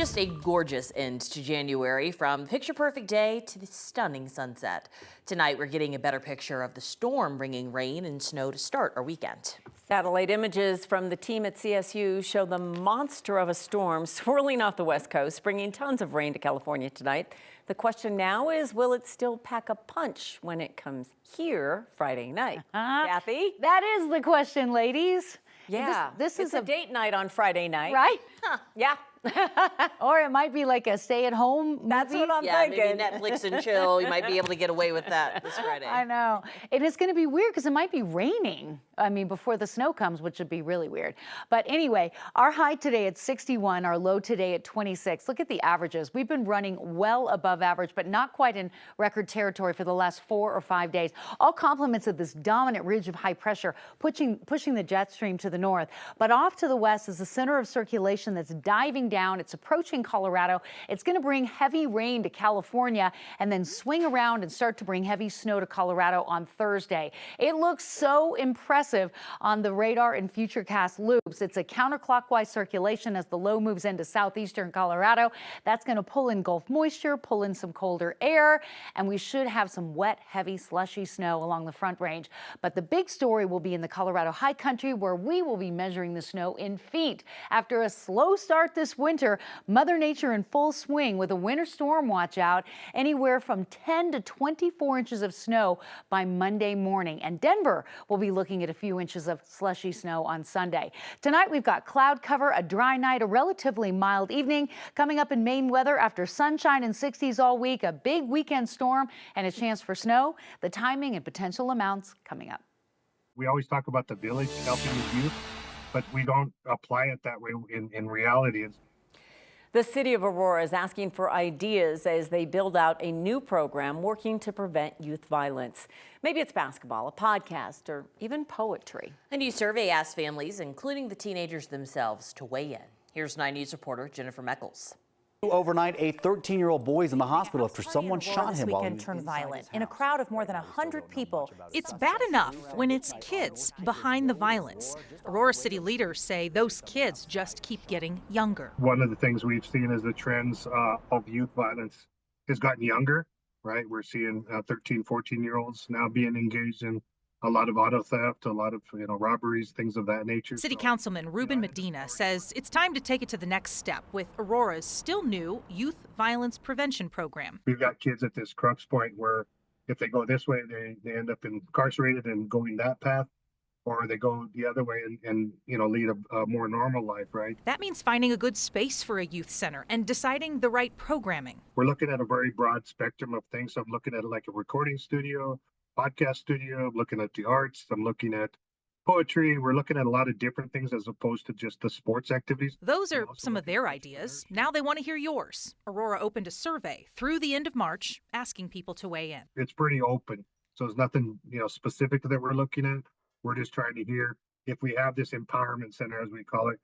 Just a gorgeous end to January, from picture-perfect day to the stunning sunset. Tonight, we're getting a better picture of the storm bringing rain and snow to start our weekend. Satellite images from the team at CSU show the monster of a storm swirling off the West Coast, bringing tons of rain to California tonight. The question now is, will it still pack a punch when it comes here Friday night? Kathy? That is the question, ladies. Yeah, this is a date night on Friday night. right? Yeah. Or it might be like a stay-at-home movie. That's what I'm thinking. Maybe Netflix and chill. You might be able to get away with that this Friday. I know. And it's going to be weird because it might be raining. I mean, before the snow comes, which would be really weird. But anyway, our high today at 61, our low today at 26. Look at the averages. We've been running well above average, but not quite in record territory for the last 4 or 5 days. All compliments of this dominant ridge of high pressure pushing the jet stream to the north. But off to the west is the center of circulation that's diving down. It's approaching Colorado. It's going to bring heavy rain to California and then swing around and start to bring heavy snow to Colorado on Thursday. It looks so impressive on the radar and futurecast loops. It's a counterclockwise circulation as the low moves into southeastern Colorado. That's going to pull in Gulf moisture, pull in some colder air, and we should have some wet, heavy, slushy snow along the Front Range. But the big story will be in the Colorado high country, where we will be measuring the snow in feet. After a slow start this winter, Mother Nature in full swing with a winter storm watch out, anywhere from 10 to 24 inches of snow by Monday morning. And Denver will be looking at a few inches of slushy snow on Sunday. Tonight, we've got cloud cover, a dry night, a relatively mild evening. Coming up in Maine weather, after sunshine and 60s all week, a big weekend storm and a chance for snow. The timing and potential amounts coming up. We always talk about the village helping with youth, but we don't apply it that way in reality. The city of Aurora is asking for ideas as they build out a new program working to prevent youth violence. Maybe it's basketball, a podcast, or even poetry. A new survey asked families, including the teenagers themselves, to weigh in. Here's 9 News reporter Jennifer Meckles. Overnight, a 13-year-old boy is in the hospital after someone shot him while he was turned violent in a crowd of more than 100 people. It's bad enough when it's kids behind the violence. Aurora City leaders say those kids just keep getting younger. One of the things we've seen is the trends of youth violence has gotten younger, right? We're seeing 13, 14-year-olds now being engaged in a lot of auto theft, a lot of robberies, things of that nature. City Councilman Ruben Medina says it's time to take it to the next step with Aurora's still new youth violence prevention program. We've got kids at this crux point where if they go this way, they end up incarcerated and going that path, or they go the other way and lead a more normal life, right? That means finding a good space for a youth center and deciding the right programming. We're looking at a very broad spectrum of things. So I'm looking at like a recording studio, podcast studio, I'm looking at the arts, I'm looking at poetry. We're looking at a lot of different things as opposed to just the sports activities. Those are some of their ideas. Now they want to hear yours. Aurora opened a survey through the end of March asking people to weigh in. It's pretty open. So there's nothing specific that we're looking at. We're just trying to hear if we have this empowerment center, as we call it,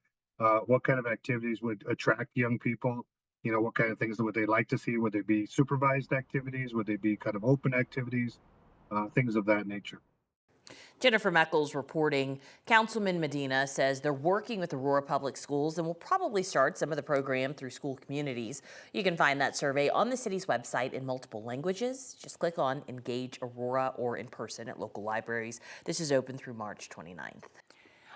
what kind of activities would attract young people? What kind of things would they like to see? Would they be supervised activities? Would they be kind of open activities? Things of that nature. Jennifer Meckles reporting. Councilman Medina says they're working with Aurora Public Schools and will probably start some of the program through school communities. You can find that survey on the city's website in multiple languages. Just click on Engage Aurora or in person at local libraries. This is open through March 29th.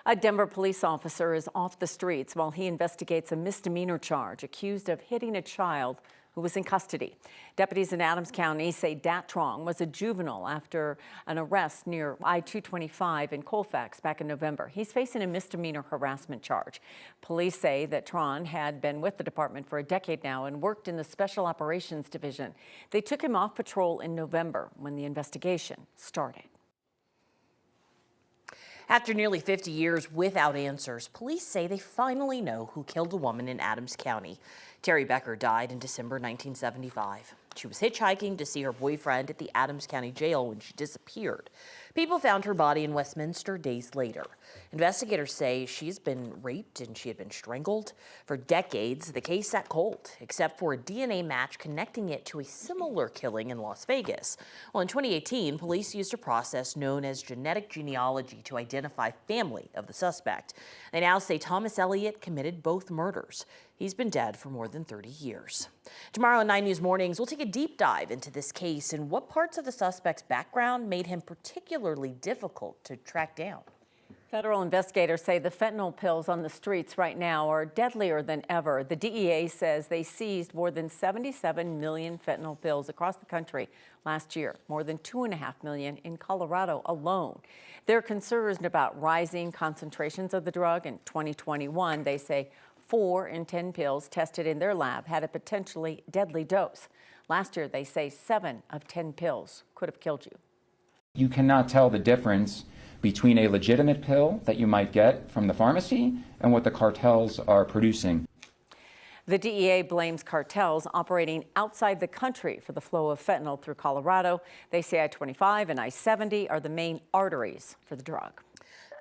A Denver police officer is off the streets while he investigates a misdemeanor charge accused of hitting a child who was in custody. Deputies in Adams County say Dat Trong was a juvenile after an arrest near I-225 in Colfax back in November. He's facing a misdemeanor harassment charge. Police say that Tron had been with the department for a decade now and worked in the Special Operations Division. They took him off patrol in November when the investigation started. After nearly 50 years without answers, police say they finally know who killed a woman in Adams County. Terry Becker died in December 1975. She was hitchhiking to see her boyfriend at the Adams County Jail when she disappeared. People found her body in Westminster days later. Investigators say she's been raped and she had been strangled. For decades, the case sat cold, except for a DNA match connecting it to a similar killing in Las Vegas. Well, in 2018, police used a process known as genetic genealogy to identify family of the suspect. They now say Thomas Elliott committed both murders. He's been dead for more than 30 years. Tomorrow on 9 News Mornings, we'll take a deep dive into this case and what parts of the suspect's background made him particularly difficult to track down. Federal investigators say the fentanyl pills on the streets right now are deadlier than ever. The DEA says they seized more than 77 million fentanyl pills across the country last year, more than 2.5 million in Colorado alone. They're concerned about rising concentrations of the drug. In 2021, they say 4 in 10 pills tested in their lab had a potentially deadly dose. Last year, they say 7 of 10 pills could have killed you. You cannot tell the difference between a legitimate pill that you might get from the pharmacy and what the cartels are producing. The DEA blames cartels operating outside the country for the flow of fentanyl through Colorado. They say I-25 and I-70 are the main arteries for the drug.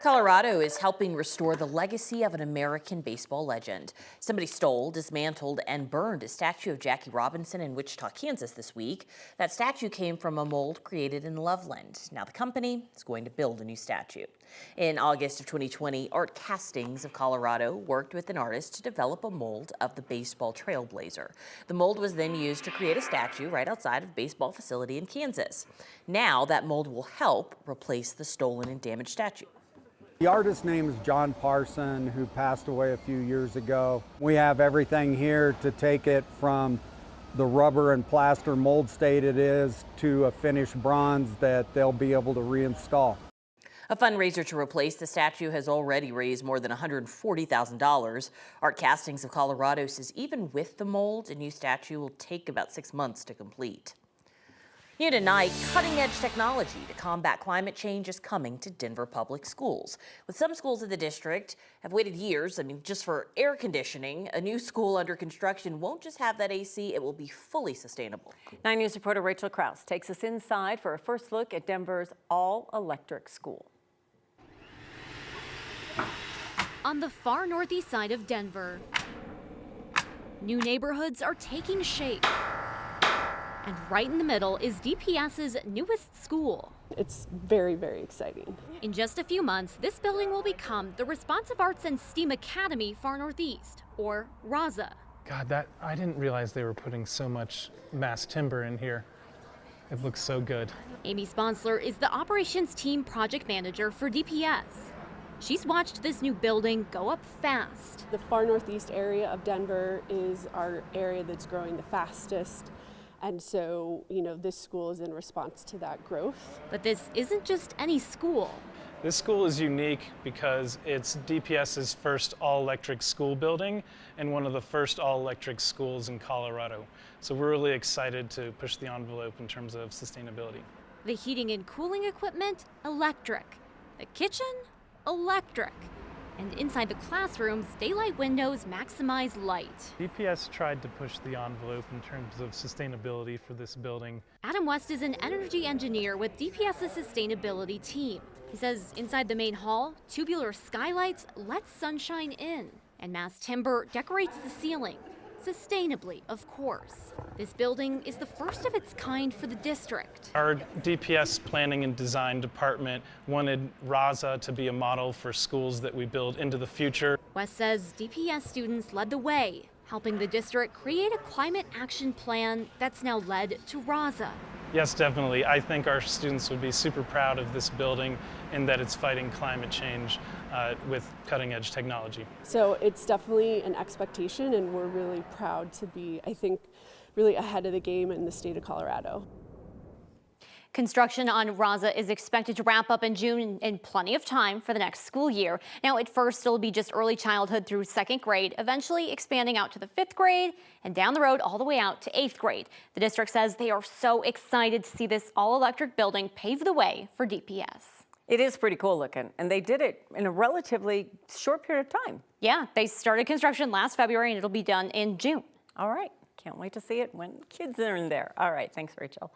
Colorado is helping restore the legacy of an American baseball legend. Somebody stole, dismantled, and burned a statue of Jackie Robinson in Wichita, Kansas this week. That statue came from a mold created in Loveland. Now the company is going to build a new statue. In August of 2020, Art Castings of Colorado worked with an artist to develop a mold of the baseball trailblazer. The mold was then used to create a statue right outside of a baseball facility in Kansas. Now that mold will help replace the stolen and damaged statue. The artist's name is John Parson, who passed away a few years ago. We have everything here to take it from the rubber and plaster mold state it is to a finished bronze that they'll be able to reinstall. A fundraiser to replace the statue has already raised more than $140,000. Art Castings of Colorado says even with the mold, a new statue will take about 6 months to complete. New tonight, cutting-edge technology to combat climate change is coming to Denver public schools. With some schools in the district have waited years, just for air conditioning, a new school under construction won't just have that AC, it will be fully sustainable. 9 News reporter Rachel Krause takes us inside for a first look at Denver's all-electric school. On the far northeast side of Denver, new neighborhoods are taking shape. And right in the middle is DPS's newest school. It's very, very exciting. In just a few months, this building will become the Responsive Arts and STEAM Academy Far Northeast, or RAZA. God, I didn't realize they were putting so much mass timber in here. It looks so good. Amy Sponsler is the operations team project manager for DPS. She's watched this new building go up fast. The far northeast area of Denver is our area that's growing the fastest. And so, this school is in response to that growth. But this isn't just any school. This school is unique because it's DPS's first all-electric school building and one of the first all-electric schools in Colorado. So we're really excited to push the envelope in terms of sustainability. The heating and cooling equipment, electric. The kitchen, electric. And inside the classrooms, daylight windows maximize light. DPS tried to push the envelope in terms of sustainability for this building. Adam West is an energy engineer with DPS's sustainability team. He says inside the main hall, tubular skylights let sunshine in, and mass timber decorates the ceiling. Sustainably, of course. This building is the first of its kind for the district. Our DPS planning and design department wanted RAZA to be a model for schools that we build into the future. West says DPS students led the way, helping the district create a climate action plan that's now led to RAZA. Yes, definitely. I think our students would be super proud of this building in that it's fighting climate change with cutting-edge technology. So it's definitely an expectation, and we're really proud to be, I think, really ahead of the game in the state of Colorado. Construction on RAZA is expected to wrap up in June in plenty of time for the next school year. Now, at first, it'll be just early childhood through 2nd grade, eventually expanding out to the 5th grade and down the road all the way out to 8th grade. The district says they are so excited to see this all-electric building pave the way for DPS. It is pretty cool looking, and they did it in a relatively short period of time. Yeah, they started construction last February, and it'll be done in June. All right, can't wait to see it when kids are in there. All right, thanks, Rachel.